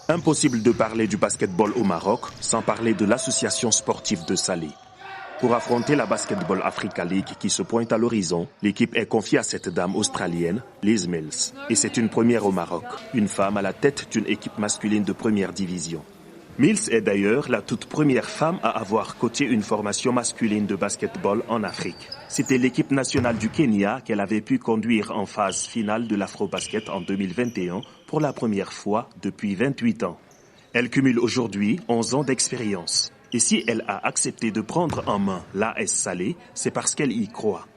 Impossible de parler du basketball au Maroc sans parler de l'association sportive de Salé. Pour affronter la Basketball Africa League qui se pointe à l'horizon, l'équipe est confiée à cette dame australienne, Liz Mills. Et c'est une première au Maroc, une femme à la tête d'une équipe masculine de première division. Mills est d'ailleurs la toute première femme à avoir coaché une formation masculine de basketball en Afrique. C'était l'équipe nationale du Kenya qu'elle avait pu conduire en phase finale de l'Afrobasket en 2021 pour la première fois depuis 28 ans. Elle cumule aujourd'hui 11 ans d'expérience. Et si elle a accepté de prendre en main l'AS Salé, c'est parce qu'elle y croit.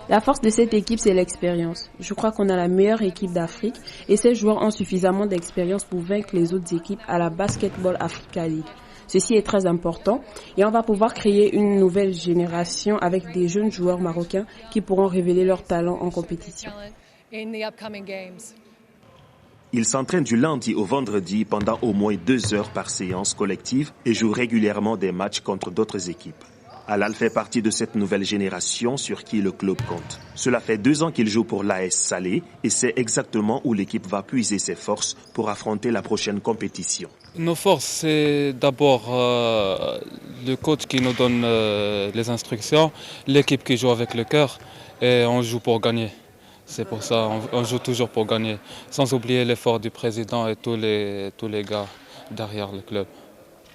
La force de cette équipe, c'est l'expérience. Je crois qu'on a la meilleure équipe d'Afrique et ces joueurs ont suffisamment d'expérience pour vaincre les autres équipes à la Basketball Africa League. Ceci est très important et on va pouvoir créer une nouvelle génération avec des jeunes joueurs marocains qui pourront révéler leur talent en compétition. Ils s'entraînent du lundi au vendredi pendant au moins 2 heures par séance collective et jouent régulièrement des matchs contre d'autres équipes. Alal fait partie de cette nouvelle génération sur qui le club compte. Cela fait 2 ans qu'il joue pour l'AS Salé et c'est exactement où l'équipe va puiser ses forces pour affronter la prochaine compétition. Nos forces, c'est d'abord le coach qui nous donne les instructions, l'équipe qui joue avec le cœur et on joue pour gagner. C'est pour ça on joue toujours pour gagner, sans oublier l'effort du président et tous les gars derrière le club.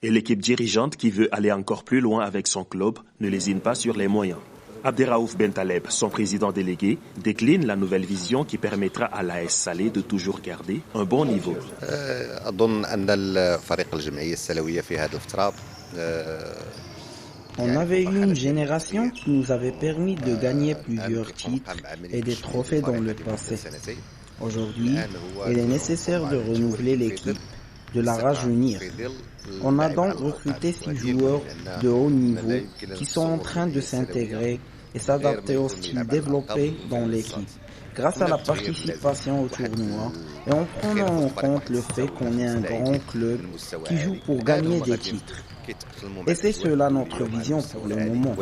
Et l'équipe dirigeante qui veut aller encore plus loin avec son club ne lésine pas sur les moyens. Abderraouf Bentaleb, son président délégué, décline la nouvelle vision qui permettra à l'AS Salé de toujours garder un bon niveau. On avait eu une génération qui nous avait permis de gagner plusieurs titres et des trophées dans le passé. Aujourd'hui, il est nécessaire de renouveler l'équipe, de la rajeunir. On a donc recruté 6 joueurs de haut niveau qui sont en train de s'intégrer et s'adapter au style développé dans l'équipe. Grâce à la participation au tournoi et en prenant en compte le fait qu'on est un grand club qui joue pour gagner des titres. Et c'est cela notre vision pour le moment.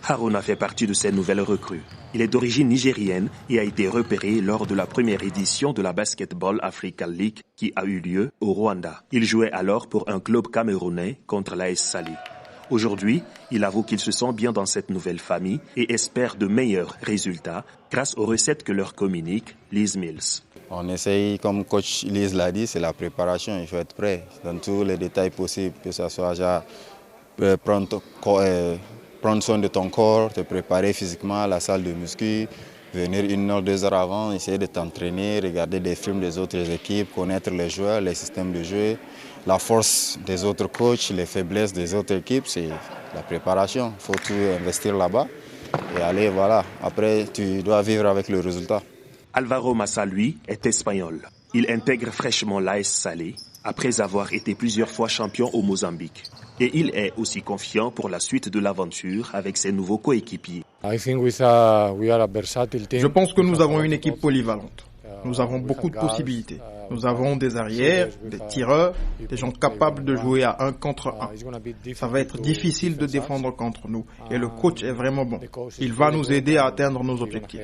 Haruna fait partie de ces nouvelles recrues. Il est d'origine nigérienne et a été repéré lors de la première édition de la Basketball Africa League qui a eu lieu au Rwanda. Il jouait alors pour un club camerounais contre l'AS Salé. Aujourd'hui, il avoue qu'il se sent bien dans cette nouvelle famille et espère de meilleurs résultats grâce aux recettes que leur communique Liz Mills. On essaye, comme coach Liz l'a dit, c'est la préparation, il faut être prêt dans tous les détails possibles, que ce soit déjà prendre soin de ton corps, te préparer physiquement à la salle de muscu, venir 1 heure, 2 heures avant, essayer de t'entraîner, regarder des films des autres équipes, connaître les joueurs, les systèmes de jeu, la force des autres coachs, les faiblesses des autres équipes, c'est la préparation. Il faut tout investir là-bas et aller, voilà. Après, tu dois vivre avec le résultat. Alvaro Massa, lui, est espagnol. Il intègre fraîchement l'AS Salé après avoir été plusieurs fois champion au Mozambique. Et il est aussi confiant pour la suite de l'aventure avec ses nouveaux coéquipiers. Je pense que nous avons une équipe polyvalente. Nous avons beaucoup de possibilités. Nous avons des arrières, des tireurs, des gens capables de jouer à 1 contre 1. Ça va être difficile de défendre contre nous et le coach est vraiment bon. Il va nous aider à atteindre nos objectifs.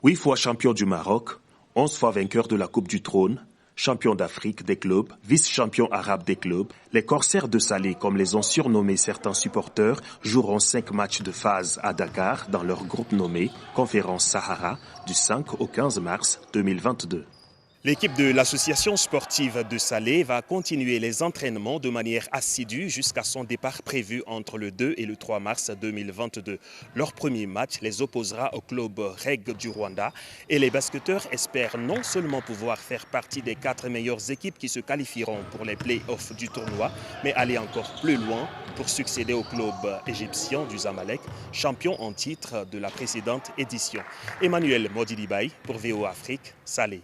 8 fois champion du Maroc, 11 fois vainqueur de la Coupe du Trône, champion d'Afrique des clubs, vice-champion arabe des clubs, les Corsaires de Salé, comme les ont surnommés certains supporters, joueront 5 matchs de phase à Dakar dans leur groupe nommé Conférence Sahara du 5 au 15 mars 2022. L'équipe de l'association sportive de Salé va continuer les entraînements de manière assidue jusqu'à son départ prévu entre le 2 et le 3 mars 2022. Leur premier match les opposera au club REG du Rwanda et les basketteurs espèrent non seulement pouvoir faire partie des 4 meilleures équipes qui se qualifieront pour les play-offs du tournoi, mais aller encore plus loin pour succéder au club égyptien du Zamalek, champion en titre de la précédente édition. Emmanuel Modilibaï pour VO Afrique, Salé.